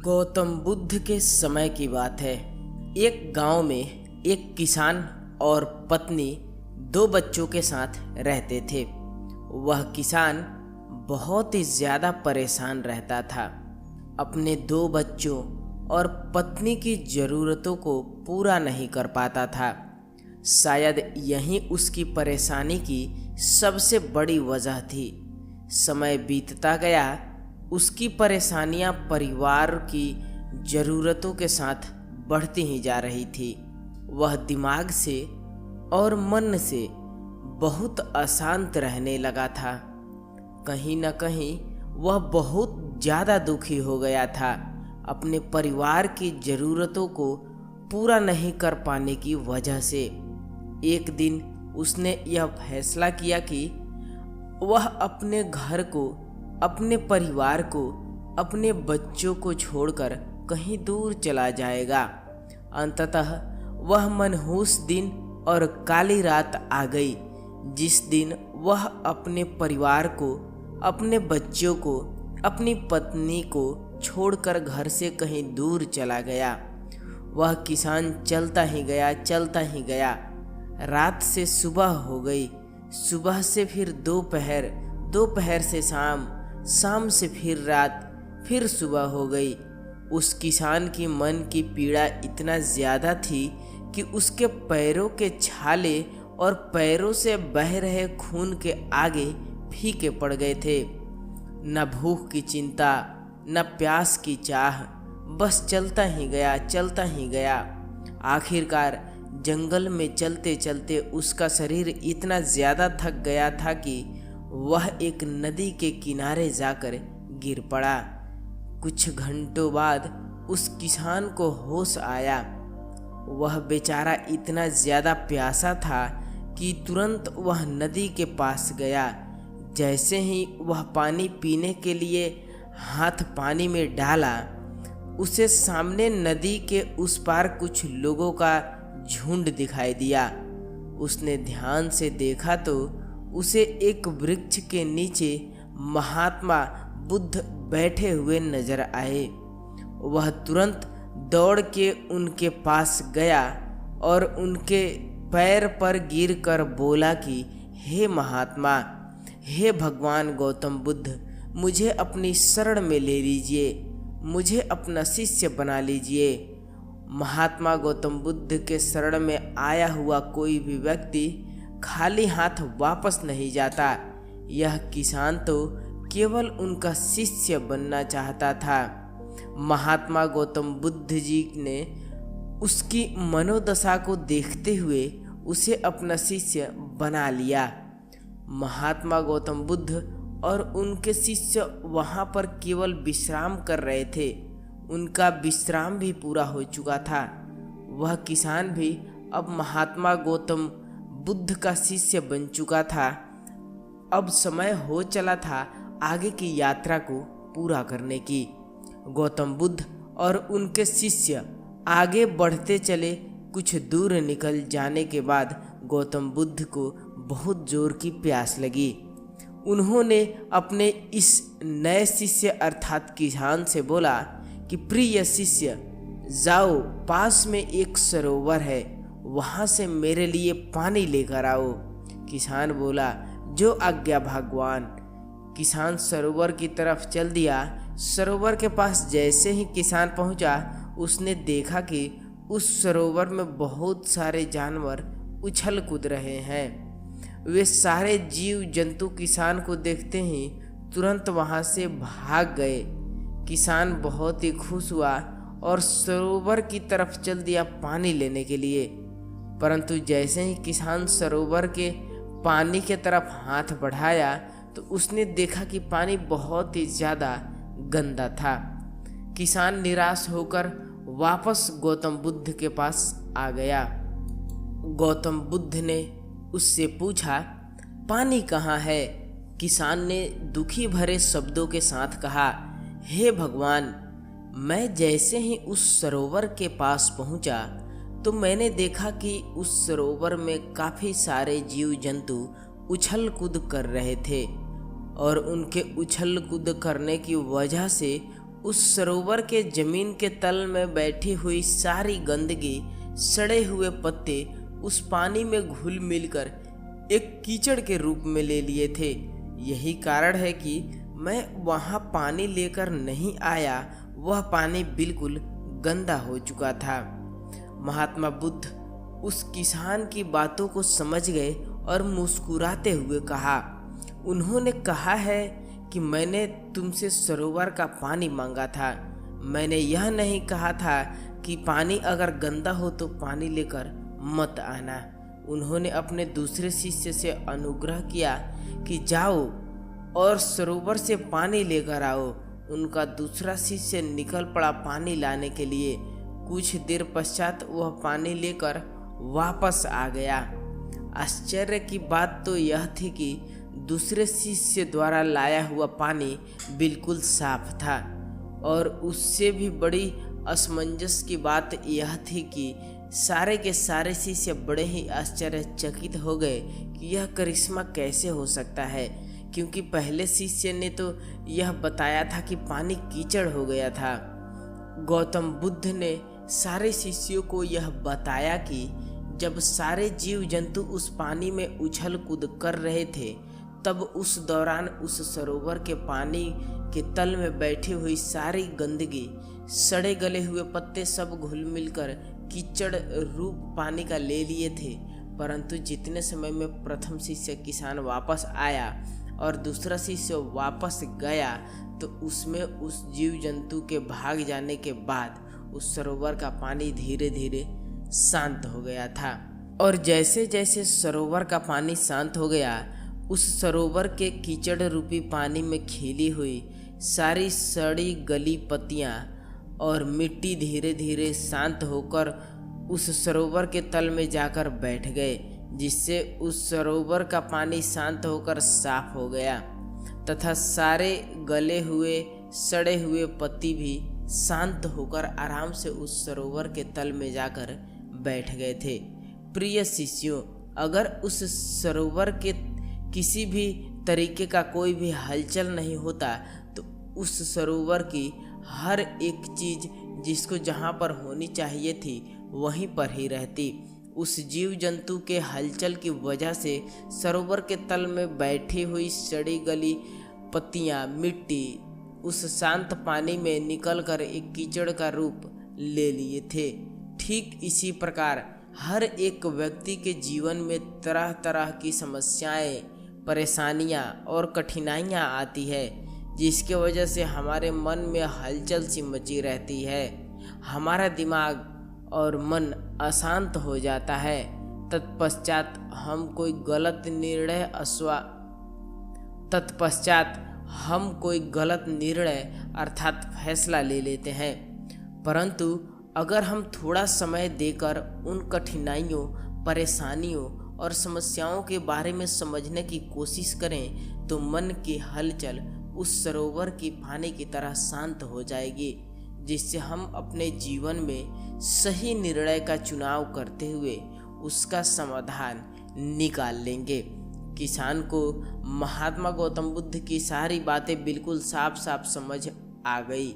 गौतम बुद्ध के समय की बात है। एक गांव में एक किसान और पत्नी दो बच्चों के साथ रहते थे। वह किसान बहुत ही ज़्यादा परेशान रहता था। अपने दो बच्चों और पत्नी की ज़रूरतों को पूरा नहीं कर पाता था। शायद यही उसकी परेशानी की सबसे बड़ी वजह थी। समय बीतता गया, उसकी परेशानियां परिवार की ज़रूरतों के साथ बढ़ती ही जा रही थी। वह दिमाग से और मन से बहुत अशांत रहने लगा था। कहीं न कहीं वह बहुत ज़्यादा दुखी हो गया था अपने परिवार की ज़रूरतों को पूरा नहीं कर पाने की वजह से। एक दिन उसने यह फैसला किया कि वह अपने घर को, अपने परिवार को, अपने बच्चों को छोड़कर कहीं दूर चला जाएगा। अंततः वह मनहूस दिन और काली रात आ गई, जिस दिन वह अपने परिवार को, अपने बच्चों को, अपनी पत्नी को छोड़कर घर से कहीं दूर चला गया। वह किसान चलता ही गया। रात से सुबह हो गई, सुबह से फिर दोपहर, दोपहर से शाम, शाम से फिर रात, फिर सुबह हो गई। उस किसान की मन की पीड़ा इतना ज़्यादा थी कि उसके पैरों के छाले और पैरों से बह रहे खून के आगे फीके पड़ गए थे। न भूख की चिंता, न प्यास की चाह, बस चलता ही गया। आखिरकार जंगल में चलते चलते उसका शरीर इतना ज़्यादा थक गया था कि वह एक नदी के किनारे जाकर गिर पड़ा। कुछ घंटों बाद उस किसान को होश आया। वह बेचारा इतना ज़्यादा प्यासा था कि तुरंत वह नदी के पास गया। जैसे ही वह पानी पीने के लिए हाथ पानी में डाला, उसे सामने नदी के उस पार कुछ लोगों का झुंड दिखाई दिया। उसने ध्यान से देखा तो उसे एक वृक्ष के नीचे महात्मा बुद्ध बैठे हुए नजर आए। वह तुरंत दौड़ के उनके पास गया और उनके पैर पर गिरकर बोला कि हे महात्मा, हे भगवान गौतम बुद्ध, मुझे अपनी शरण में ले लीजिए, मुझे अपना शिष्य बना लीजिए। महात्मा गौतम बुद्ध के शरण में आया हुआ कोई भी व्यक्ति खाली हाथ वापस नहीं जाता। यह किसान तो केवल उनका शिष्य बनना चाहता था। महात्मा गौतम बुद्ध जी ने उसकी मनोदशा को देखते हुए उसे अपना शिष्य बना लिया। महात्मा गौतम बुद्ध और उनके शिष्य वहाँ पर केवल विश्राम कर रहे थे। उनका विश्राम भी पूरा हो चुका था। वह किसान भी अब महात्मा गौतम बुद्ध का शिष्य बन चुका था। अब समय हो चला था आगे की यात्रा को पूरा करने की। गौतम बुद्ध और उनके शिष्य आगे बढ़ते चले। कुछ दूर निकल जाने के बाद गौतम बुद्ध को बहुत जोर की प्यास लगी। उन्होंने अपने इस नए शिष्य अर्थात किसान से बोला कि प्रिय शिष्य, जाओ, पास में एक सरोवर है, वहाँ से मेरे लिए पानी लेकर आओ। किसान बोला, जो आज्ञा भगवान। किसान सरोवर की तरफ चल दिया। सरोवर के पास जैसे ही किसान पहुँचा, उसने देखा कि उस सरोवर में बहुत सारे जानवर उछल कूद रहे हैं। वे सारे जीव जंतु किसान को देखते ही तुरंत वहाँ से भाग गए। किसान बहुत ही खुश हुआ और सरोवर की तरफ चल दिया पानी लेने के लिए। परंतु जैसे ही किसान सरोवर के पानी के तरफ हाथ बढ़ाया तो उसने देखा कि पानी बहुत ही ज़्यादा गंदा था। किसान निराश होकर वापस गौतम बुद्ध के पास आ गया। गौतम बुद्ध ने उससे पूछा, पानी कहाँ है? किसान ने दुखी भरे शब्दों के साथ कहा, हे भगवान, मैं जैसे ही उस सरोवर के पास पहुंचा तो मैंने देखा कि उस सरोवर में काफ़ी सारे जीव जंतु उछल कूद कर रहे थे और उनके उछल कूद करने की वजह से उस सरोवर के जमीन के तल में बैठी हुई सारी गंदगी, सड़े हुए पत्ते उस पानी में घुल मिलकर एक कीचड़ के रूप में ले लिए थे। यही कारण है कि मैं वहाँ पानी लेकर नहीं आया। वह पानी बिल्कुल गंदा हो चुका था। महात्मा बुद्ध उस किसान की बातों को समझ गए और मुस्कुराते हुए कहा, उन्होंने कहा है कि मैंने तुमसे सरोवर का पानी मांगा था। मैंने यह नहीं कहा था कि पानी अगर गंदा हो तो पानी लेकर मत आना। उन्होंने अपने दूसरे शिष्य से अनुग्रह किया कि जाओ और सरोवर से पानी लेकर आओ। उनका दूसरा शिष्य निकल पड़ा पानी लाने के लिए। कुछ देर पश्चात वह पानी लेकर वापस आ गया। आश्चर्य की बात तो यह थी कि दूसरे शिष्य द्वारा लाया हुआ पानी बिल्कुल साफ था, और उससे भी बड़ी असमंजस की बात यह थी कि सारे के सारे शिष्य बड़े ही आश्चर्यचकित हो गए कि यह करिश्मा कैसे हो सकता है, क्योंकि पहले शिष्य ने तो यह बताया था कि पानी कीचड़ हो गया था। गौतम बुद्ध ने सारे शिष्यों को यह बताया कि जब सारे जीव जंतु उस पानी में उछल कूद कर रहे थे, तब उस दौरान उस सरोवर के पानी के तल में बैठी हुई सारी गंदगी, सड़े गले हुए पत्ते सब घुल मिलकर कीचड़ रूप पानी का ले लिए थे। परंतु जितने समय में प्रथम शिष्य किसान वापस आया और दूसरा शिष्य वापस गया, तो उसमें उस जीव जंतु के भाग जाने के बाद उस सरोवर का पानी धीरे धीरे शांत हो गया था। और जैसे जैसे सरोवर का पानी शांत हो गया, उस सरोवर के कीचड़ रूपी पानी में खिली हुई सारी सड़ी गली पत्तियां और मिट्टी धीरे धीरे शांत होकर उस सरोवर के तल में जाकर बैठ गए, जिससे उस सरोवर का पानी शांत होकर साफ हो गया तथा सारे गले हुए सड़े हुए पत्ती भी शांत होकर आराम से उस सरोवर के तल में जाकर बैठ गए थे। प्रिय शिष्यों, अगर उस सरोवर के किसी भी तरीके का कोई भी हलचल नहीं होता, तो उस सरोवर की हर एक चीज जिसको जहाँ पर होनी चाहिए थी वहीं पर ही रहती। उस जीव जंतु के हलचल की वजह से सरोवर के तल में बैठी हुई सड़ी गली पत्तियां, मिट्टी उस शांत पानी में निकलकर एक कीचड़ का रूप ले लिए थे। ठीक इसी प्रकार हर एक व्यक्ति के जीवन में तरह तरह की समस्याएं, परेशानियां और कठिनाइयां आती है, जिसके वजह से हमारे मन में हलचल सी मची रहती है। हमारा दिमाग और मन अशांत हो जाता है। तत्पश्चात हम कोई गलत निर्णय अर्थात फैसला ले लेते हैं। परंतु अगर हम थोड़ा समय देकर उन कठिनाइयों, परेशानियों और समस्याओं के बारे में समझने की कोशिश करें, तो मन की हलचल उस सरोवर की पानी की तरह शांत हो जाएगी, जिससे हम अपने जीवन में सही निर्णय का चुनाव करते हुए उसका समाधान निकाल लेंगे। किसान को महात्मा गौतम बुद्ध की सारी बातें बिल्कुल साफ साफ समझ आ गई।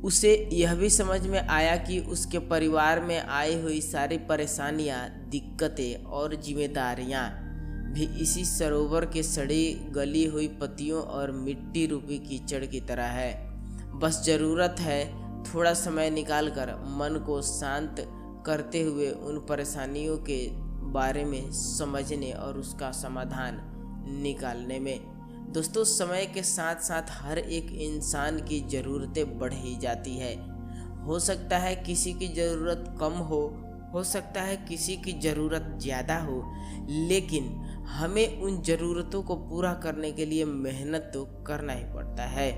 उसे यह भी समझ में आया कि उसके परिवार में आई हुई सारी परेशानियां, दिक्कतें और जिम्मेदारियां भी इसी सरोवर के सड़ी गली हुई पत्तियों और मिट्टी रूपी कीचड़ की तरह है। बस ज़रूरत है थोड़ा समय निकालकर मन को शांत करते हुए उन परेशानियों के बारे में समझने और उसका समाधान निकालने में। दोस्तों, समय के साथ साथ हर एक इंसान की ज़रूरतें बढ़ ही जाती है। हो सकता है किसी की ज़रूरत कम हो सकता है किसी की ज़रूरत ज़्यादा हो, लेकिन हमें उन ज़रूरतों को पूरा करने के लिए मेहनत तो करना ही पड़ता है।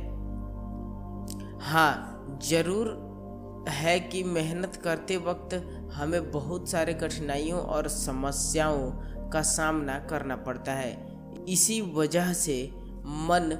हाँ, ज़रूर है कि मेहनत करते वक्त हमें बहुत सारे कठिनाइयों और समस्याओं का सामना करना पड़ता है। इसी वजह से मन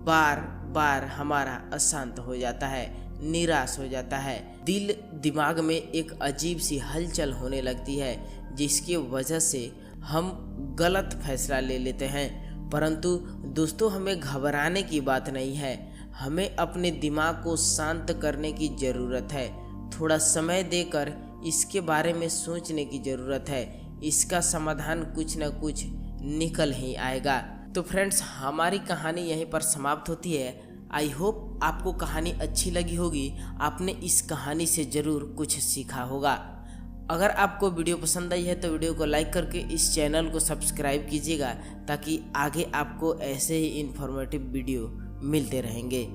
बार बार हमारा अशांत हो जाता है, निराश हो जाता है। दिल दिमाग में एक अजीब सी हलचल होने लगती है, जिसकी वजह से हम गलत फैसला ले लेते हैं। परंतु दोस्तों, हमें घबराने की बात नहीं है। हमें अपने दिमाग को शांत करने की ज़रूरत है। थोड़ा समय देकर इसके बारे में सोचने की ज़रूरत है। इसका समाधान कुछ न कुछ निकल ही आएगा। तो फ्रेंड्स, हमारी कहानी यहीं पर समाप्त होती है। आई होप आपको कहानी अच्छी लगी होगी। आपने इस कहानी से ज़रूर कुछ सीखा होगा। अगर आपको वीडियो पसंद आई है तो वीडियो को लाइक करके इस चैनल को सब्सक्राइब कीजिएगा, ताकि आगे आपको ऐसे ही इन्फॉर्मेटिव वीडियो मिलते रहेंगे।